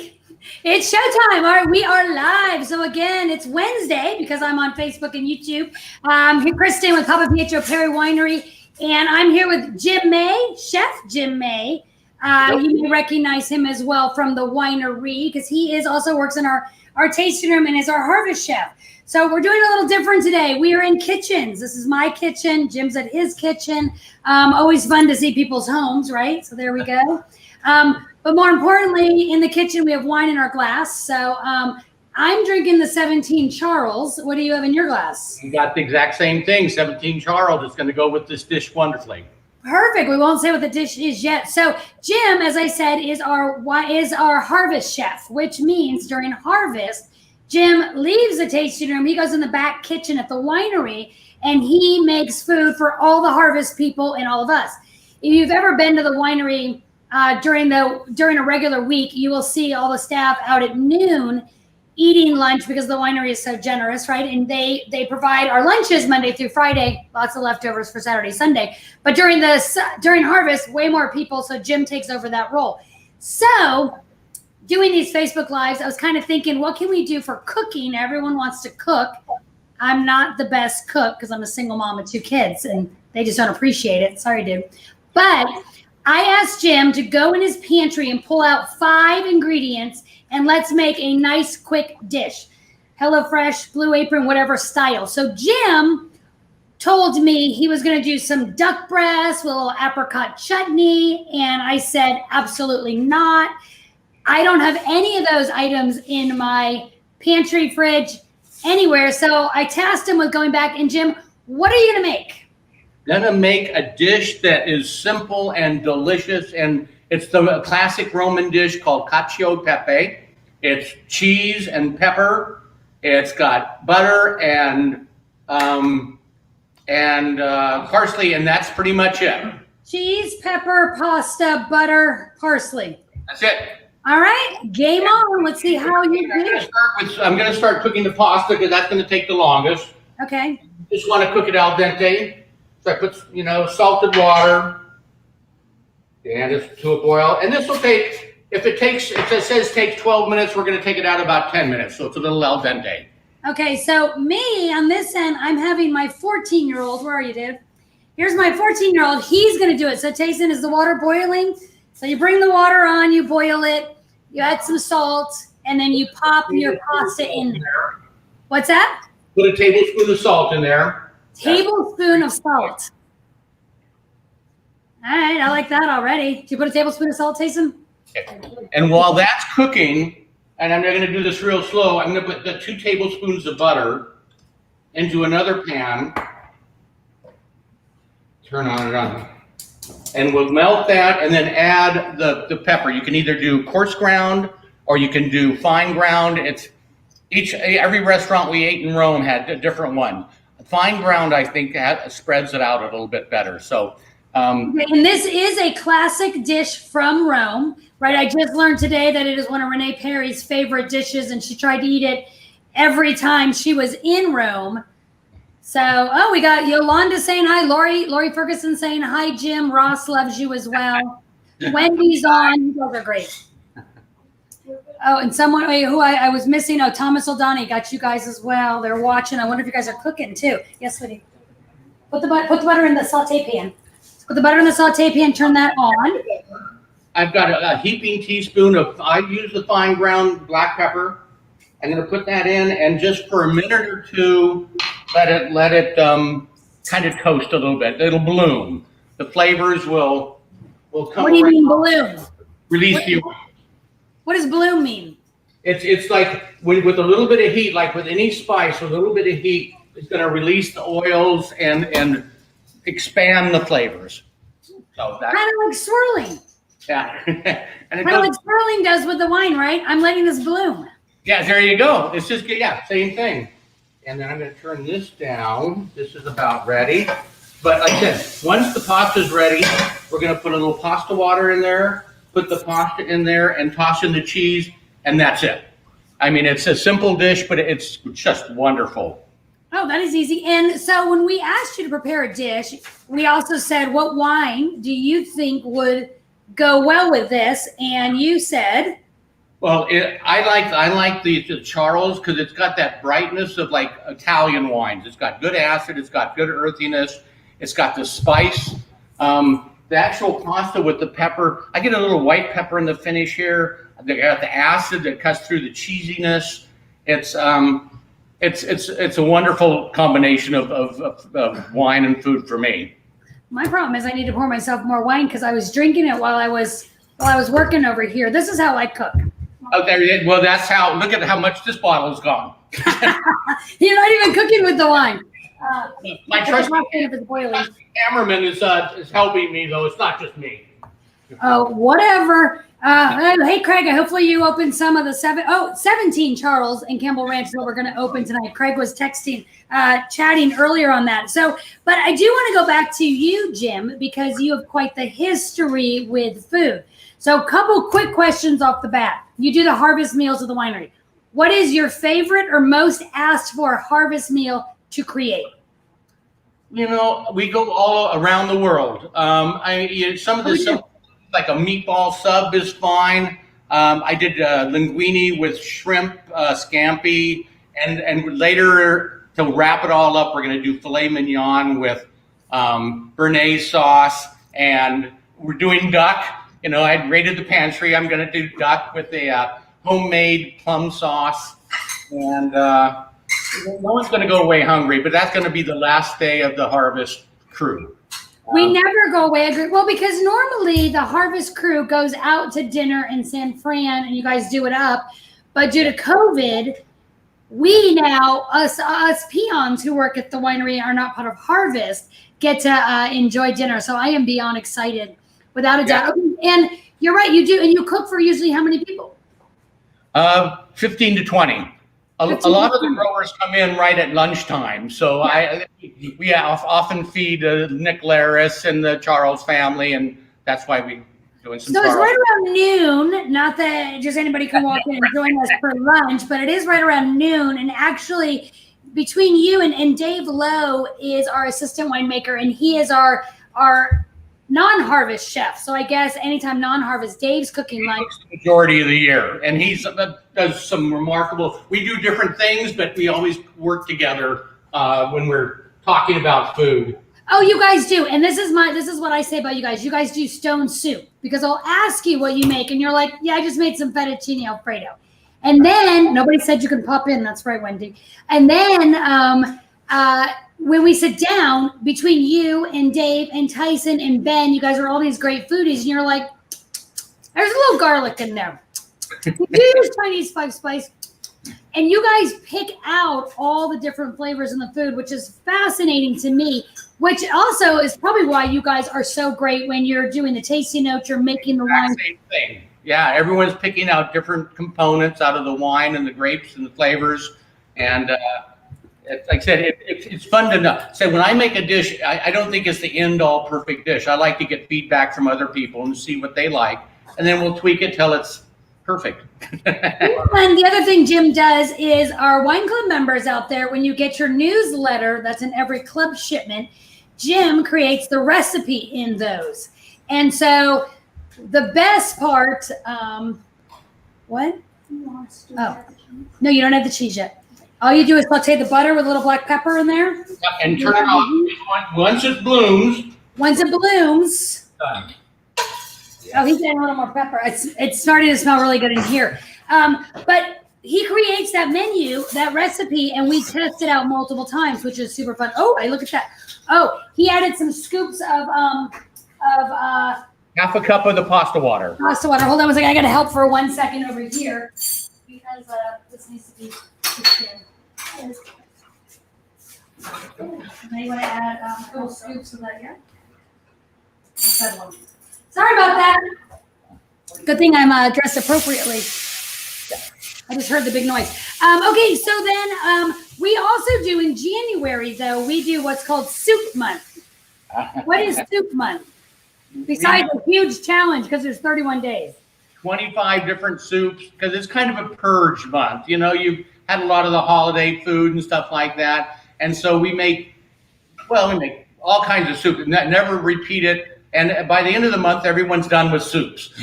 It's showtime. All right, we are live. So again, it's Wednesday because I'm on Facebook and YouTube. Here, Kristen with Papapietro Perry Winery, and I'm here with Jim May, Chef Jim May. You may recognize him as well from the winery because he is also works in our tasting room and is our harvest chef. So we're doing a little different today. We are in kitchens. This is my kitchen. Jim's at his kitchen. Always fun to see people's homes, right? So there we go. But more importantly, in the kitchen, we have wine in our glass. So I'm drinking the 17 Charles. What do you have in your glass? You got the exact same thing, 17 Charles. It's going to go with this dish wonderfully. Perfect. We won't say what the dish is yet. So Jim, as I said, is our harvest chef, which means during harvest, Jim leaves the tasting room. He goes in the back kitchen at the winery, and he makes food for all the harvest people and all of us. If you've ever been to the winery during a regular week, you will see all the staff out at noon eating lunch because the winery is so generous, right? And they provide our lunches Monday through Friday, lots of leftovers for Saturday, Sunday. But during harvest, way more people, so Jim takes over that role. So doing these Facebook Lives, I was kind of thinking, what can we do for cooking? Everyone wants to cook. I'm not the best cook because I'm a single mom with 2 kids, and they just don't appreciate it. Sorry, dude. But I asked Jim to go in his pantry and pull out 5 ingredients, and let's make a nice, quick dish. HelloFresh, Blue Apron, whatever style. So Jim told me he was going to do some duck breast with a little apricot chutney, and I said, absolutely not. I don't have any of those items in my pantry, fridge, anywhere. So I tasked him with going back, and Jim, what are you going to make? Gonna make a dish that is simple and delicious, and it's the classic Roman dish called cacio e pepe. It's cheese and pepper. It's got butter and parsley, and that's pretty much it. Cheese, pepper, pasta, butter, parsley. That's it. All right, game on. Let's see how you do. I'm gonna start cooking the pasta because that's gonna take the longest. Okay. Just want to cook it al dente. So I put, salted water, and it's to a boil. And this will take, if it says takes 12 minutes, we're going to take it out about 10 minutes. So it's a little al dente. Okay, so me on this end, I'm having my 14-year-old. Where are you, dude? Here's my 14-year-old. He's going to do it. So Tayson, is the water boiling? So you bring the water on, you boil it, you add some salt, and then you pop your pasta in there. What's that? Put a tablespoon of salt in there. Tablespoon of salt. All right, I like that already. Did you put a tablespoon of salt, Tayson? And while that's cooking, and I'm going to do this real slow, I'm going to put the 2 tablespoons of butter into another pan. Turn it on. And we'll melt that and then add the pepper. You can either do coarse ground or you can do fine ground. Every restaurant we ate in Rome had a different one. Fine ground, I think, spreads it out a little bit better. So, and this is a classic dish from Rome, right? I just learned today that it is one of Renee Perry's favorite dishes, and she tried to eat it every time she was in Rome. So, we got Yolanda saying hi, Lori Ferguson saying hi, Jim. Ross loves you as well. Wendy's on. You guys are great. Oh, and someone who I was missing. Oh, Thomas O'Donnell got you guys as well. They're watching. I wonder if you guys are cooking too. Yes, sweetie. Put the butter in the saute pan. Put the butter in the saute pan. Turn that on. I've got a heaping teaspoon I use the fine ground black pepper. I'm going to put that in, and just for a minute or 2, let it kind of toast a little bit. It'll bloom. The flavors will come. What do you mean bloom? Release the. What does bloom mean? It's like with a little bit of heat, like with any spice, a little bit of heat is going to release the oils and expand the flavors. So that's kind of like swirling. Yeah. And kind of like swirling does with the wine, right? I'm letting this bloom. Yeah, there you go. It's just, same thing. And then I'm going to turn this down. This is about ready. But like I said, once the pasta's ready, we're going to put a little pasta water in there. Put the pasta in there and toss in the cheese, and that's it. I mean, it's a simple dish, but it's just wonderful. Oh, that is easy. And so when we asked you to prepare a dish, we also said, what wine do you think would go well with this? And you said? Well, I like the Charles because it's got that brightness of like Italian wines. It's got good acid. It's got good earthiness. It's got the spice. The actual pasta with the pepper, I get a little white pepper in the finish here. They got the acid that cuts through the cheesiness. It's a wonderful combination of wine and food for me. My problem is I need to pour myself more wine because I was drinking it while I was working over here. This is how I cook. Oh, there. Well, that's how. Look at how much this bottle's gone. You're not even cooking with the wine. My trusty cameraman is helping me, though. It's not just me. Oh, whatever. Hey, Craig, hopefully you opened some of the 17 Charles and Campbell Ranch that we're going to open tonight. Craig was chatting earlier on that. So, but I do want to go back to you, Jim, because you have quite the history with food. So a couple quick questions off the bat. You do the harvest meals of the winery. What is your favorite or most asked for harvest meal to create? You know, we go all around the world. Some of this, like a meatball sub is fine. I did linguine with shrimp, scampi, and later to wrap it all up, we're going to do filet mignon with béarnaise sauce, and we're doing duck. You know, I raided the pantry. I'm going to do duck with a homemade plum sauce, and no one's going to go away hungry, but that's going to be the last day of the harvest crew. We never go away. Well, because normally the harvest crew goes out to dinner in San Fran and you guys do it up. But due to COVID, we now, us peons who work at the winery are not part of harvest, get to enjoy dinner. So I am beyond excited, without a doubt. And you're right, you do. And you cook for usually how many people? 15 to 20. A lot of the growers come in right at lunchtime, so we often feed Nick Laris and the Charles family, and that's why we doing some. So Charles. It's right around noon. Not that just anybody can walk in and join us for lunch, but it is right around noon. And actually, between you and Dave Lowe is our assistant winemaker, and he is our non-harvest chef. So I guess anytime non-harvest, Dave's cooking lunch. The majority of the year, and he does some remarkable. We do different things, but we always work together when we're talking about food. Oh, you guys do, and this is what I say about you guys. You guys do stone soup because I'll ask you what you make, and you're like, "Yeah, I just made some fettuccine alfredo," and then nobody said you can pop in. That's right, Wendy. And then when we sit down between you and Dave and Tyson and Ben, you guys are all these great foodies, and you're like, there's a little garlic in there. You use Chinese 5-spice, and you guys pick out all the different flavors in the food, which is fascinating to me, which also is probably why you guys are so great when you're doing the tasting notes, you're making the wine. Same thing. Yeah, everyone's picking out different components out of the wine and the grapes and the flavors, and like I said, it's fun to know. So when I make a dish, I don't think it's the end-all perfect dish. I like to get feedback from other people and see what they like, and then we'll tweak it till it's perfect. And the other thing Jim does is our wine club members out there, when you get your newsletter, that's in every club shipment, Jim creates the recipe in those. And so the best part, what? Oh, no, you don't have the cheese yet. All you do is saute the butter with a little black pepper in there. Yeah, and turn it off. Once it blooms. Once it blooms. Done. Oh, he's adding a little more pepper. It's starting to smell really good in here. But he creates that menu, that recipe, and we test it out multiple times, which is super fun. Oh, look at that. Oh, he added some scoops of half a cup of the pasta water. Pasta water. Hold on one second. I got to help for 1 second over here because this needs to be cooked in. And then you want to add little scoops of that here. Sorry about that. Good thing I'm dressed appropriately. I just heard the big noise. Okay, so then we also do in January, though, we do what's called Soup Month. What is Soup Month? Besides a huge challenge because there's 31 days. 25 different soups because it's kind of a purge month. You know, you've had a lot of the holiday food and stuff like that. And so we make all kinds of soup. Never repeat it. And by the end of the month, everyone's done with soups.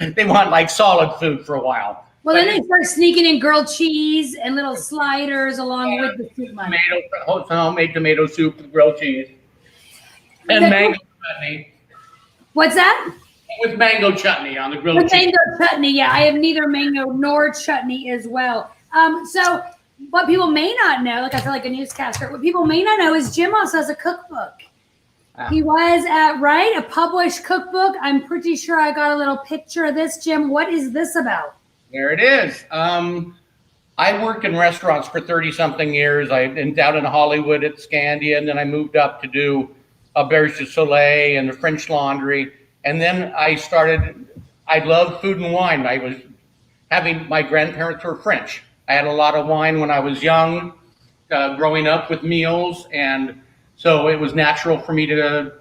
They want like solid food for a while. Well, then they start sneaking in grilled cheese and little sliders along with the soup money. Homemade tomato soup with grilled cheese. And mango chutney. What's that? With mango chutney on the grilled cheese. Mango chutney, yeah. I have neither mango nor chutney as well. So what people may not know, like I feel like a newscaster, what people may not know is Jim also has a cookbook. He was a published cookbook. I'm pretty sure I got a little picture of this. Jim, what is this about? There it is. I worked in restaurants for 30-something years. I've been down in Hollywood at Scandia, and then I moved up to do Auberge du Soleil and the French Laundry. And then I loved food and wine. My grandparents were French. I had a lot of wine when I was young, growing up with meals. And so it was natural for me to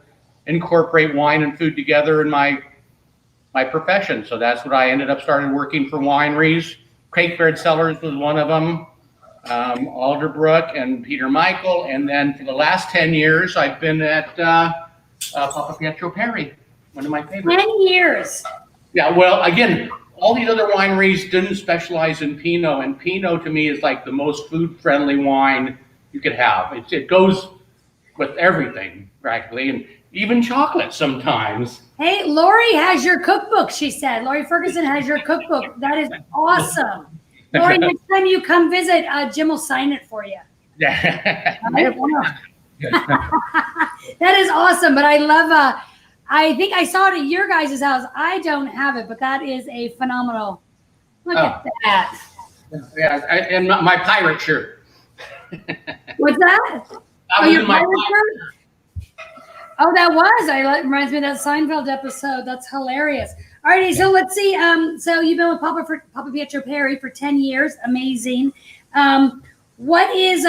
incorporate wine and food together in my profession. So that's what I ended up starting working for wineries. Craigford Cellars was one of them, Alderbrook and Peter Michael. And then for the last 10 years, I've been at Papapietro Perry, one of my favorites. 10 years. Yeah, well, again, all these other wineries didn't specialize in Pinot, and Pinot to me is like the most food-friendly wine you could have. It goes with everything, practically, and even chocolate sometimes. Hey, Lori has your cookbook, she said. Lori Ferguson has your cookbook. That is awesome. Lori, next time you come visit, Jim will sign it for you. Yeah. That is awesome. But I love, I think I saw it at your guys' house. I don't have it, but that is a phenomenal. Look at that. Yeah, and my pirate shirt. What's that? Your pirate shirt? Oh, that was. It reminds me of that Seinfeld episode. That's hilarious. All righty, so let's see. So you've been with Papapietro Perry for 10 years. Amazing. What is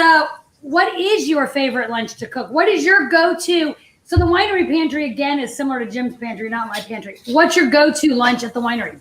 your favorite lunch to cook? What is your go-to? So the winery pantry, again, is similar to Jim's pantry, not my pantry. What's your go-to lunch at the winery?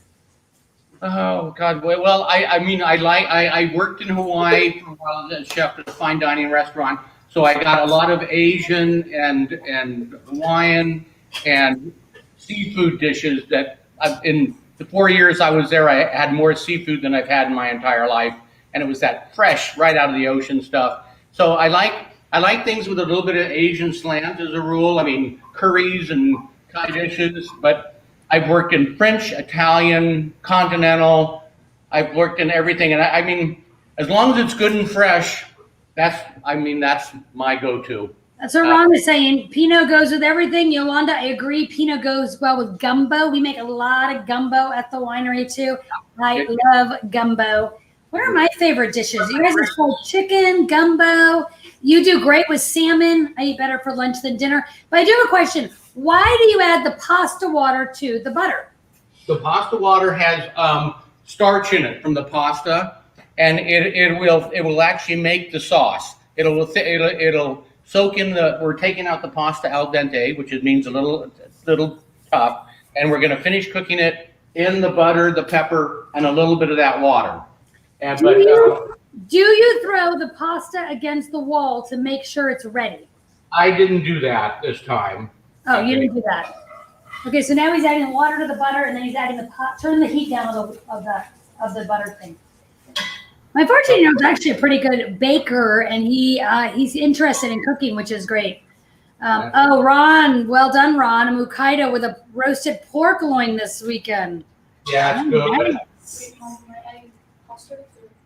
Oh, God. Well, I worked in Hawaii for a while as a chef at a fine dining restaurant. So I got a lot of Asian and Hawaiian and seafood dishes that in the 4 years I was there, I had more seafood than I've had in my entire life. And it was that fresh, right out of the ocean stuff. So I like things with a little bit of Asian slant as a rule. I mean, curries and Thai dishes, but I've worked in French, Italian, continental. I've worked in everything. And I mean, as long as it's good and fresh, that's my go-to. That's what Ron is saying. Pinot goes with everything. Yolanda, I agree. Pinot goes well with gumbo. We make a lot of gumbo at the winery too. I love gumbo. What are my favorite dishes? You guys have called chicken, gumbo. You do great with salmon. I eat better for lunch than dinner. But I do have a question. Why do you add the pasta water to the butter? The pasta water has starch in it from the pasta. And it will actually make the sauce. It'll soak in we're taking out the pasta al dente, which means a little tough, and we're going to finish cooking it in the butter, the pepper, and a little bit of that water. Do you throw the pasta against the wall to make sure it's ready? I didn't do that this time. Oh, you didn't do that. Okay, so now he's adding water to the butter, and then he's adding turn the heat down of the butter thing. My 14-year-old is actually a pretty good baker, and he's interested in cooking, which is great. Ron, well done, Ron. A Hokkaido with a roasted pork loin this weekend. Yeah, it's good. Nice.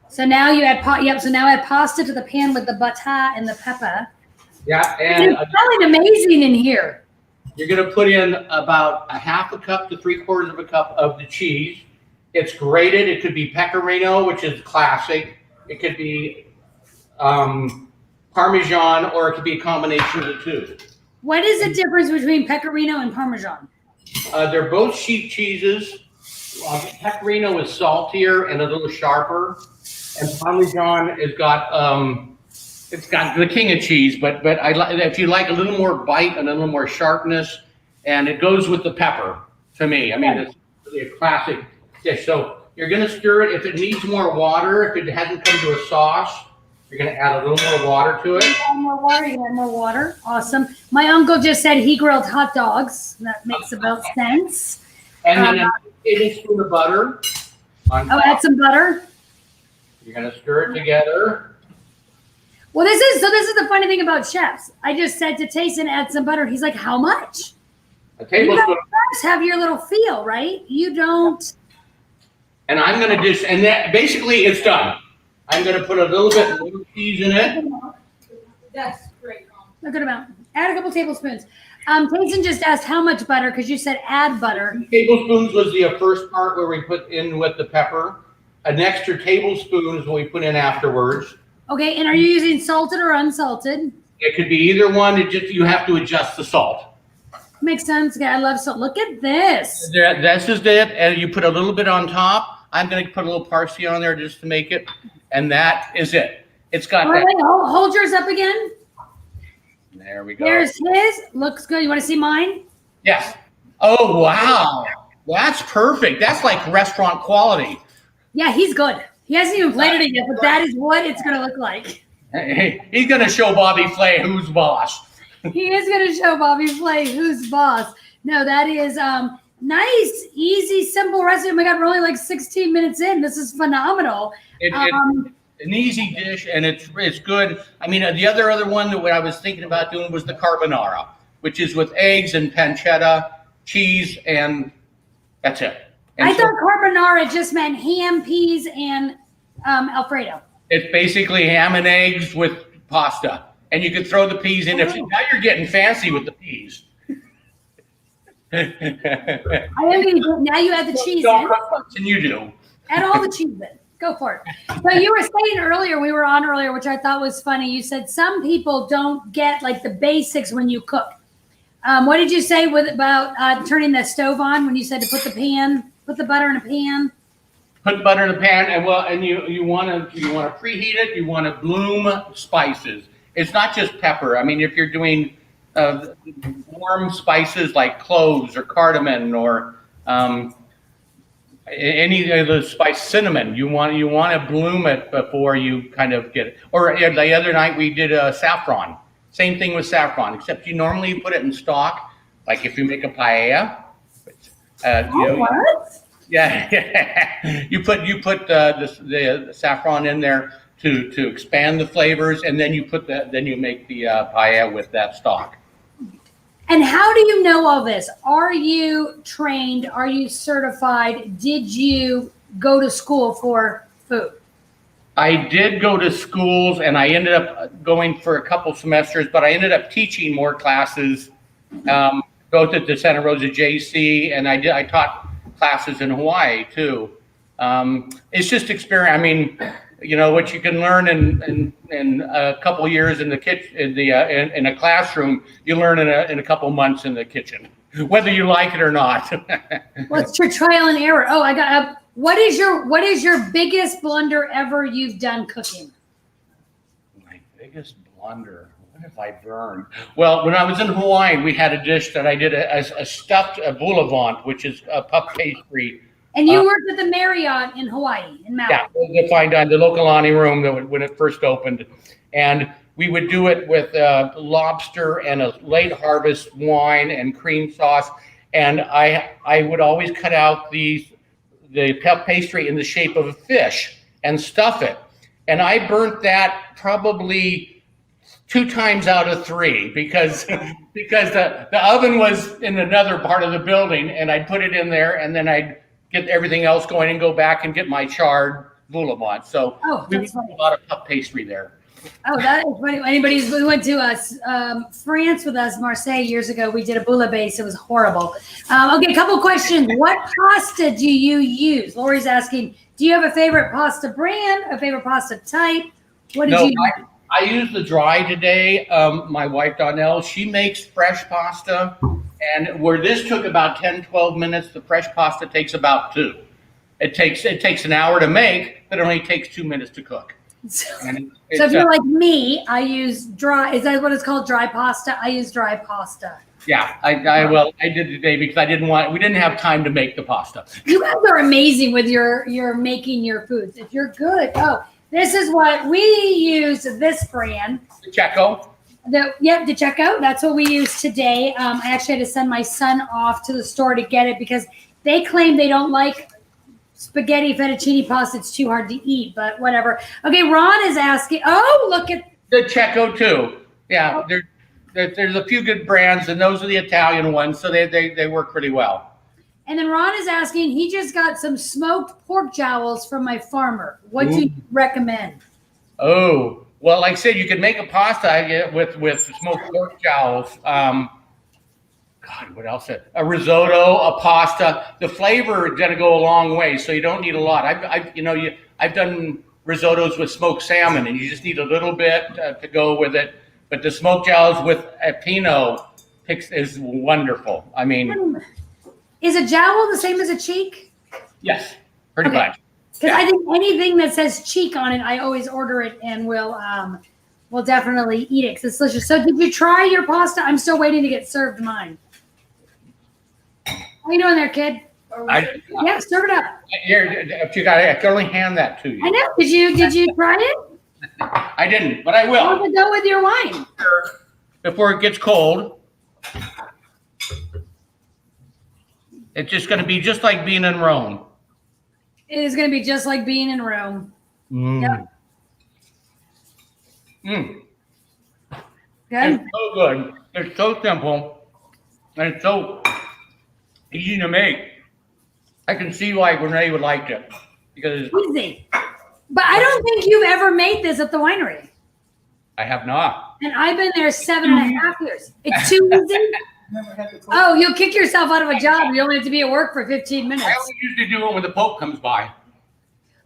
So now you add add pasta to the pan with the bata and the pepper. Yeah, and it's smelling amazing in here. You're going to put in about a half a cup to 3/4 of a cup of the cheese. It's grated. It could be pecorino, which is classic. It could be Parmesan, or it could be a combination of the two. What is the difference between pecorino and Parmesan? They're both sheep cheeses. Pecorino is saltier and a little sharper, and Parmesan has got it's got the king of cheese. But if you like a little more bite and a little more sharpness, and it goes with the pepper. To me, I mean, it's really a classic dish. So you're going to stir it. If it needs more water, if it hasn't come to a sauce, You're going to add a little more water to it. Add more water. You add more water. Awesome. My uncle just said he grilled hot dogs. That makes about sense. And then a tablespoon of butter. Add some butter. You're going to stir it together. Well, this is the funny thing about chefs. I just said to Tayson, add some butter. He's like, how much? A tablespoon. You guys have your little feel, right? You don't. And I'm going to just, and that basically it's done. I'm going to put a little bit of cheese in it. That's great. A good amount. Add a couple tablespoons. Tayson just asked how much butter because you said add butter. 2 tablespoons was the first part where we put in with the pepper. An extra tablespoon is what we put in afterwards. Okay, and are you using salted or unsalted? It could be either one. It just you have to adjust the salt. Makes sense. Yeah, I love salt. Look at this. This is it, and you put a little bit on top. I'm going to put a little parsley on there just to make it, and that is it. It's got that. Hold yours up again. There we go. There's his. Looks good. You want to see mine? Yes. Oh, wow. That's perfect. That's like restaurant quality. Yeah, he's good. He hasn't even plated it yet, but that is what it's going to look like. Hey, he's going to show Bobby Flay who's boss. He is going to show Bobby Flay who's boss. No, that is nice, easy, simple recipe. Oh my God, we're only like 16 minutes in. This is phenomenal. It's an easy dish, and it's good. I mean, the other one that I was thinking about doing was the carbonara, which is with eggs and pancetta, cheese, and that's it. And I thought carbonara just meant ham, peas, and Alfredo. It's basically ham and eggs with pasta, and you could throw the peas in. Now you're getting fancy with the peas. I am going to. Now you add the cheese in. And you do. Add all the cheese in. Go for it. So you were saying earlier, we were on earlier, which I thought was funny. You said some people don't get like the basics when you cook. What did you say about turning the stove on when you said to put the butter in a pan? Put butter in a pan, and you want to preheat it. You want to bloom spices. It's not just pepper. I mean, if you're doing warm spices like cloves or cardamom or any of the spice, cinnamon, you want to bloom it before you kind of get it. Or the other night we did saffron. Same thing with saffron, except you normally put it in stock, like if you make a paella. What? Yeah, you put the saffron in there to expand the flavors, and then you make the paella with that stock. And how do you know all this? Are you trained? Are you certified? Did you go to school for food? I did go to schools, and I ended up going for a couple semesters, but I ended up teaching more classes, both at the Santa Rosa JC, and I taught classes in Hawaii too. It's just experience. I mean, what you can learn in a couple years in the kitchen, in a classroom, you learn in a couple months in the kitchen, whether you like it or not. Well, it's your trial and error. Oh, I got. What is your biggest blunder ever you've done cooking? My biggest blunder. What have I burned? Well, when I was in Hawaii, we had a dish that I did a stuffed vol au vent, which is a puff pastry. And you worked at the Marriott in Hawaii, in Maui. Yeah, the fine dining, the Lokalani room when it first opened. And we would do it with lobster and a late harvest wine and cream sauce. And I would always cut out the puff pastry in the shape of a fish and stuff it. And I burnt that probably 2 times out of 3 because the oven was in another part of the building, and I'd put it in there, and then I'd get everything else going and go back and get my charred vol au vent. So we did a lot of puff pastry there. Oh, that is funny. Anybody who went to France with us, Marseille, years ago, we did a bouillabaisse. It was horrible. Okay, a couple questions. What pasta do you use? Lori's asking, do you have a favorite pasta brand, a favorite pasta type? What did you use? I use the dry today. My wife, Donnell, she makes fresh pasta. And where this took about 10, 12 minutes, the fresh pasta takes about 2. It takes an hour to make, but it only takes 2 minutes to cook. So if you're like me, I use dry. Is that what it's called? Dry pasta? I use dry pasta. Yeah, I did today because we didn't have time to make the pasta. You guys are amazing with your making your foods. If you're good. Oh, This is what we use. This brand. Checo. The Checo. That's what we use today. I actually had to send my son off to the store to get it because they claim they don't like spaghetti fettuccine pasta. It's too hard to eat, but whatever. Okay, Ron is asking. Oh, look at the Checo too. Yeah, there's a few good brands, and those are the Italian ones, so they work pretty well. And then Ron is asking, he just got some smoked pork jowls from my farmer. What do you recommend? Oh, well, like I said, you can make a pasta with smoked pork jowls. God, what else? A risotto, a pasta. The flavor is going to go a long way, so you don't need a lot. I've done risottos with smoked salmon, and you just need a little bit to go with it. But the smoked jowls with a Pinot is wonderful. I mean, is a jowl the same as a cheek? Yes, pretty much. Because I think anything that says cheek on it, I always order it and we'll definitely eat it because it's delicious. So, did you try your pasta? I'm still waiting to get served mine. How you doing there, kid? Yeah, serve it up. Here, if you got it, I can only hand that to you. I know. Did you try it? I didn't, but I will. How did it go with your wine? Before it gets cold. It's just going to be just like being in Rome. It is going to be just like being in Rome. Yep. Good. Good. It's so good. It's so simple. And it's so easy to make. I can see why Renee would like it. Because easy. But I don't think you've ever made this at the winery. I have not. And I've been there 7.5 years. It's too easy. Oh, you'll kick yourself out of a job. You only have to be at work for 15 minutes. I only usually do it when the Pope comes by.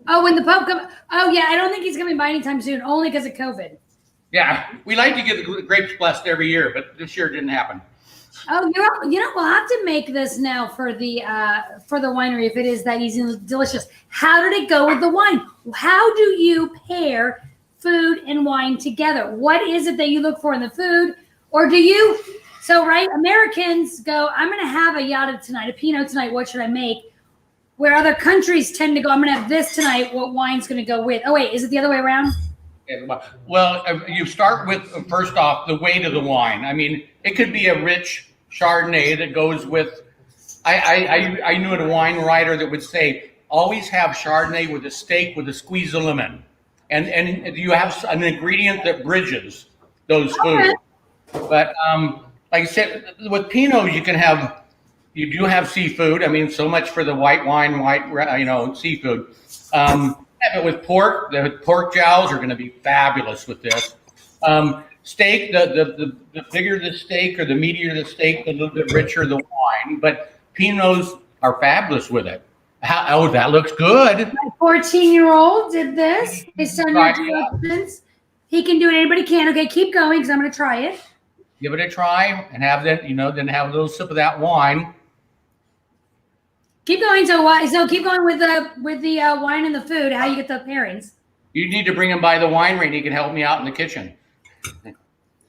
Oh, when the Pope comes. Oh, yeah. I don't think he's coming by anytime soon, only because of COVID. Yeah, we like to get the grapes blessed every year, but this year it didn't happen. Oh, we'll have to make this now for the winery if it is that easy and delicious. How did it go with the wine? How do you pair food and wine together? What is it that you look for in the food? Or do you... So, right, Americans go, I'm going to have a Yada tonight, a Pinot tonight, what should I make? Where other countries tend to go, I'm going to have this tonight, what wine's going to go with? Oh, wait, is it the other way around? Well, you start with, first off, the weight of the wine. I mean, it could be a rich Chardonnay that goes with, I knew a wine writer that would say, always have Chardonnay with a steak with a squeeze of lemon. And you have an ingredient that bridges those foods. But, like I said, with Pinot, you do have seafood. I mean, so much for the white wine, seafood. Have it with pork. The pork jowls are going to be fabulous with this. Steak, the bigger the steak or the meatier the steak, the little bit richer the wine. But Pinots are fabulous with it. That looks good. My 14-year-old did this. His son did. He can do it. Anybody can. Okay, keep going because I'm going to try it. Give it a try and have that, then have a little sip of that wine. Keep going. So keep going with the wine and the food. How you get the pairings? You need to bring him by the winery, and he can help me out in the kitchen.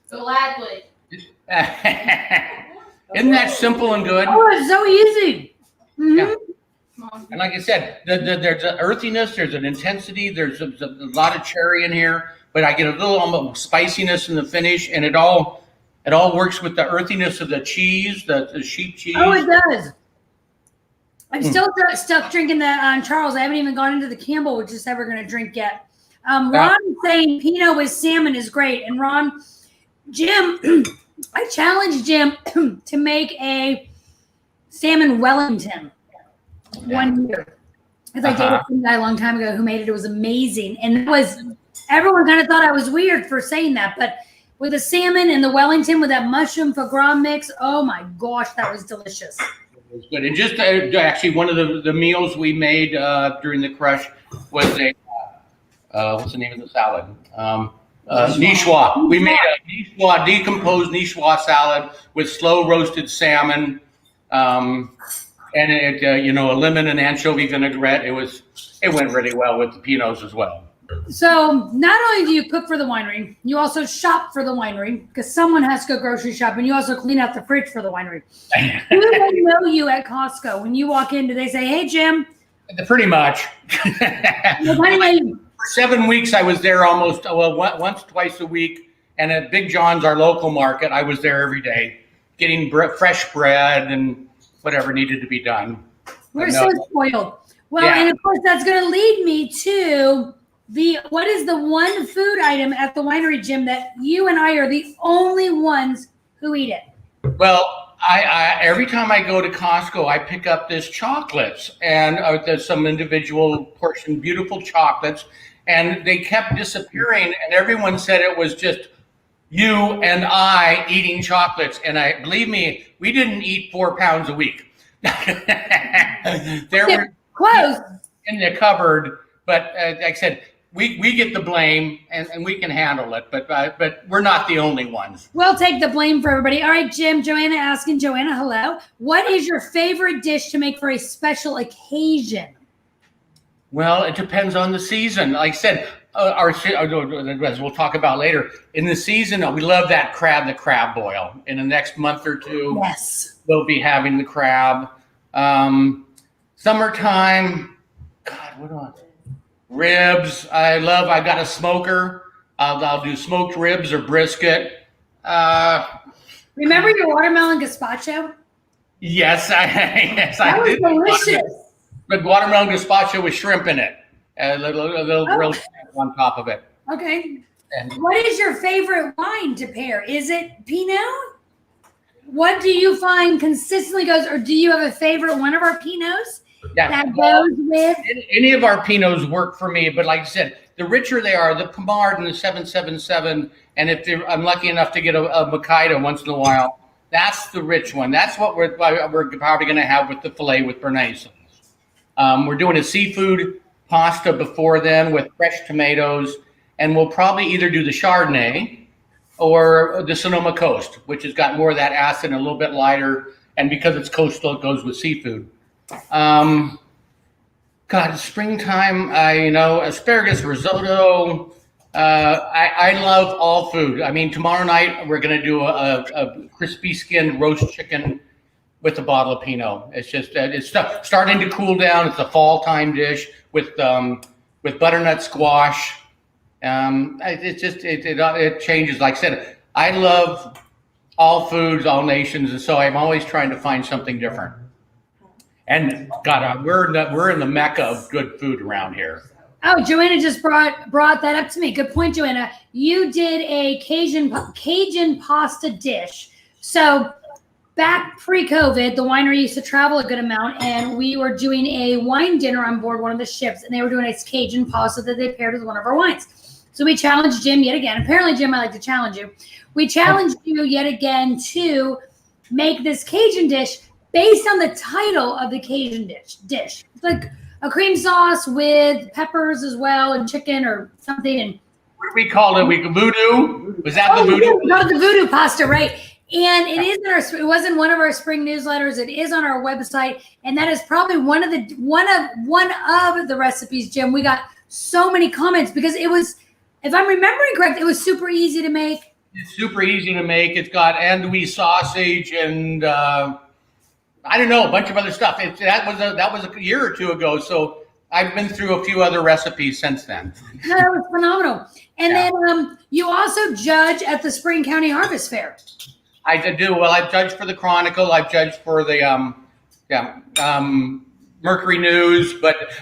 Gladly. Isn't that simple and good? Oh, it's so easy. Mm-hmm. Yeah. And like I said, there's an earthiness, there's an intensity, there's a lot of cherry in here, but I get a little spiciness in the finish, and it all works with the earthiness of the cheese, the sheep cheese. Oh, it does. I'm still stuck drinking the Charles. I haven't even gone into the Campbell, which is ever going to drink yet. Ron is saying Pinot with salmon is great. And Jim, I challenged Jim to make a salmon Wellington one year. Because I dated some guy a long time ago who made it. It was amazing. And everyone kind of thought I was weird for saying that. But with the salmon and the Wellington with that mushroom foie gras mix, oh my gosh, that was delicious. It was good. And just actually one of the meals we made during the crush was what's the name of the salad? Niçoise. We made a decomposed Niçoise salad with slow roasted salmon, and a lemon and anchovy vinaigrette. It went really well with the Pinots as well. So not only do you cook for the winery, you also shop for the winery because someone has to go grocery shop, and you also clean out the fridge for the winery. Who do they know you at Costco? When you walk in, do they say, "Hey, Jim"? Pretty much. 7 weeks I was there almost, once, twice a week. And at Big John's, our local market, I was there every day getting fresh bread and whatever needed to be done. We're so spoiled. Well, and of course, that's going to lead me to what is the one food item at the winery, Jim, that you and I are the only ones who eat it? Well, I every time I go to Costco, I pick up this chocolates, and there's some individual portion, beautiful chocolates, and they kept disappearing, and everyone said it was just you and I eating chocolates, and believe me, we didn't eat 4 pounds a week. There were close in the cupboard, but like I said, we get the blame, and we can handle it, but we're not the only ones. We'll take the blame for everybody. All right, Jim, Joanna asking. Joanna, hello. What is your favorite dish to make for a special occasion? Well, it depends on the season. Like I said, as we'll talk about later, in the season, we love the crab boil. In the next month or two, yes, we'll be having the crab. Summertime, God, what else? Ribs. I got a smoker. I'll do smoked ribs or brisket. Remember your watermelon gazpacho? Yes, that was delicious. But watermelon gazpacho with shrimp in it. A little grilled shrimp on top of it. Okay. What is your favorite wine to pair? Is it Pinot? What do you find consistently goes, or do you have a favorite one of our Pinots that goes with? Any of our Pinots work for me, but like I said, the richer they are, the Pomard and the 777, and if I'm lucky enough to get a Makita once in a while, that's the rich one. That's what we're probably going to have with the filet with Bernaise. We're doing a seafood pasta before then with fresh tomatoes, and we'll probably either do the Chardonnay or the Sonoma Coast, which has got more of that acid and a little bit lighter, and because it's coastal, it goes with seafood. Springtime, asparagus risotto. I love all food. I mean, tomorrow night we're going to do a crispy skinned roast chicken with a bottle of Pinot. It's just it's starting to cool down. It's a fall time dish with butternut squash. It changes. Like I said, I love all foods, all nations, and so I'm always trying to find something different. And God, we're in the mecca of good food around here. Oh, Joanna just brought that up to me. Good point, Joanna. You did a Cajun pasta dish. So back pre-COVID, the winery used to travel a good amount, and we were doing a wine dinner on board one of the ships, and they were doing a Cajun pasta that they paired with one of our wines. So we challenged Jim yet again. Apparently, Jim, I like to challenge you. We challenged you yet again to make this Cajun dish based on the title of the Cajun dish. It's like a cream sauce with peppers as well and chicken or something. And what we called it? Voodoo? Was that the voodoo? No, the voodoo pasta, right? And it is it was in one of our spring newsletters. It is on our website, and that is probably one of the recipes, Jim. We got so many comments because it was, if I'm remembering correct, it was super easy to make. It's super easy to make. It's got andouille sausage and I don't know, a bunch of other stuff. That was a year or two ago, so I've been through a few other recipes since then. No, that was phenomenal. And then you also judge at the Spring County Harvest Fair. I do. Well, I've judged for the Chronicle. I've judged for the Mercury News, but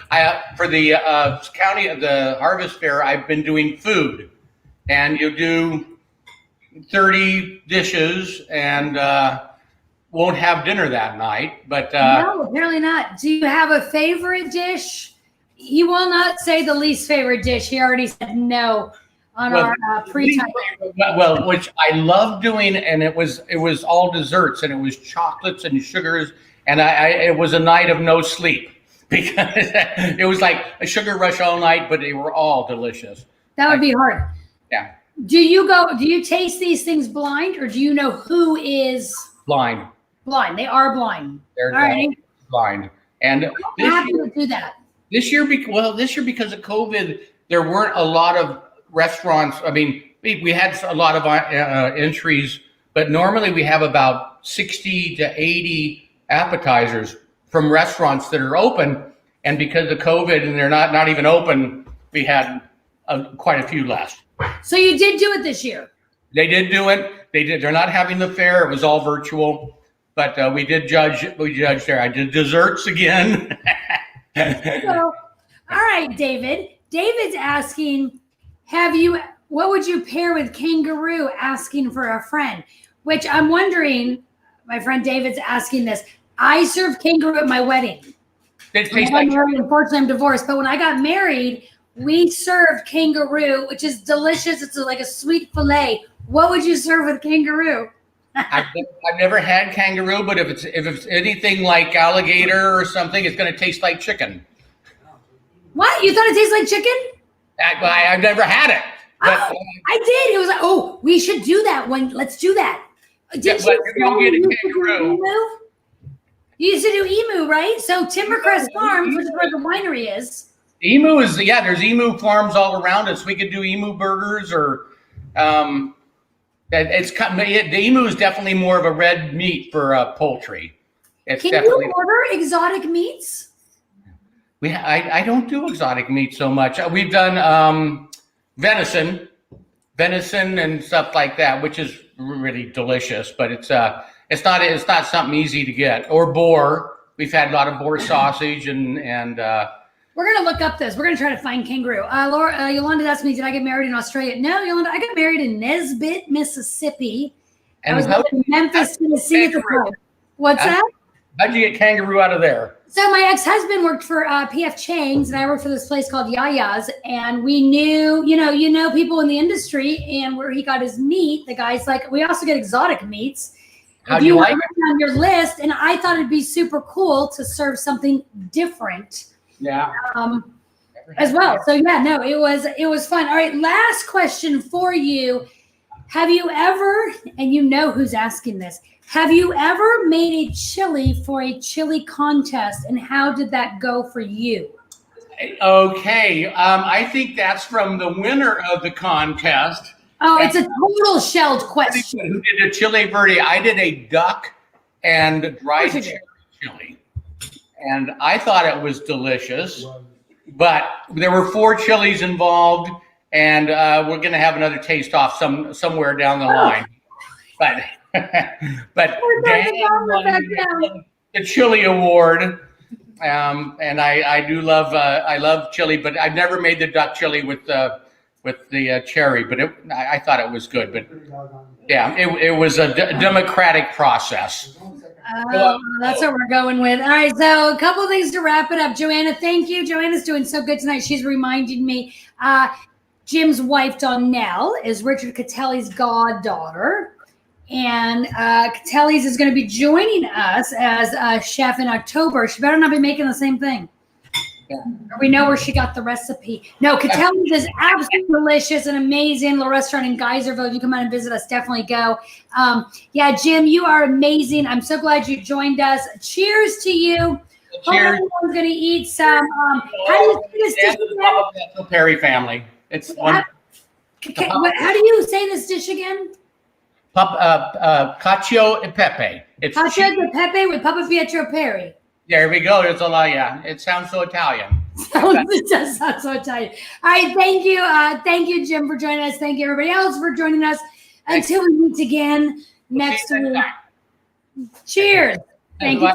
for the the Harvest Fair, I've been doing food, and you do 30 dishes and won't have dinner that night. But no, apparently not. Do you have a favorite dish? He will not say the least favorite dish. He already said no on our pre-time. Well, which I love doing, and it was all desserts, and it was chocolates and sugars, and it was a night of no sleep because it was like a sugar rush all night, but they were all delicious. That would be hard. Yeah. Do you taste these things blind, or do you know who is blind? Blind. They are blind. They're blind. And I'm happy to do that. This year because of COVID, there weren't a lot of restaurants. I mean, we had a lot of entries, but normally we have about 60 to 80 appetizers from restaurants that are open. And because of COVID and they're not even open, we had quite a few less. So you did do it this year. They did do it. They did. They're not having the fair. It was all virtual, but we did judge. We judged there. I did desserts again. So, all right, David. David's asking, what would you pair with kangaroo? Asking for a friend, which I'm wondering. My friend David's asking this. I served kangaroo at my wedding. Unfortunately, I'm divorced. But when I got married, we served kangaroo, which is delicious. It's like a sweet fillet. What would you serve with kangaroo? I've never had kangaroo, but if it's anything like alligator or something, it's going to taste like chicken. What? You thought it tasted like chicken? I've never had it. But, I did. It was like, oh, we should do that one. Let's do that. Did you get a kangaroo? You used to do emu, right? So Timbercrest Farms, which is where the winery is. Emu is, there's emu farms all around us. We could do emu burgers or, the emu is definitely more of a red meat for poultry. Can you order exotic meats? I don't do exotic meat so much. We've done venison and stuff like that, which is really delicious, but it's not something easy to get. Or boar. We've had a lot of boar sausage and we're gonna look up this. We're gonna try to find kangaroo. Yolanda asked me, did I get married in Australia? No, Yolanda, I got married in Nesbitt, Mississippi. And I was in Memphis, Tennessee at the time. What's that? How'd you get kangaroo out of there? So my ex-husband worked for PF Chang's, and I worked for this place called Yaya's, and we knew, you know, people in the industry, and where he got his meat, the guy's like, we also get exotic meats. How do you like it? On your list, and I thought it'd be super cool to serve something different. Yeah. As well. So yeah, no, it was fun. All right, last question for you. Have you ever, and you know who's asking this, have you ever made a chili for a chili contest, and how did that go for you? Okay, I think that's from the winner of the contest. Oh, it's a total shelled question. Who did a chili verde? I did a duck and dried chili. And I thought it was delicious, but there were 4 chilies involved, and we're going to have another taste off somewhere down the line. But Dan won the chili award, and I do love I love chili, but I've never made the duck chili with the cherry, but I thought it was good. But yeah, it was a democratic process. Oh, that's what we're going with. All right, so a couple of things to wrap it up. Joanna, thank you. Joanna's doing so good tonight. She's reminded me Jim's wife, Donnell, is Richard Catelli's goddaughter. And Catelli's is going to be joining us as a chef in October. She better not be making the same thing. Yeah. We know where she got the recipe. No, Catelli's is absolutely delicious and amazing. Little restaurant in Geyserville. If you come out and visit us, definitely go. Yeah, Jim, you are amazing. I'm so glad you joined us. Cheers to you. Cheers. Hope everyone's going to eat some. How do you say this dish again? Papapietro Perry family. It's one. How do you say this dish again? Cacio e pepe. It's cacio e pepe with Papapietro Perry. There we go. There's a lot. Yeah, it sounds so Italian. It does sound so Italian. All right, thank you. Thank you, Jim, for joining us. Thank you, everybody else, for joining us. Until we meet again next week. Cheers. Thank you.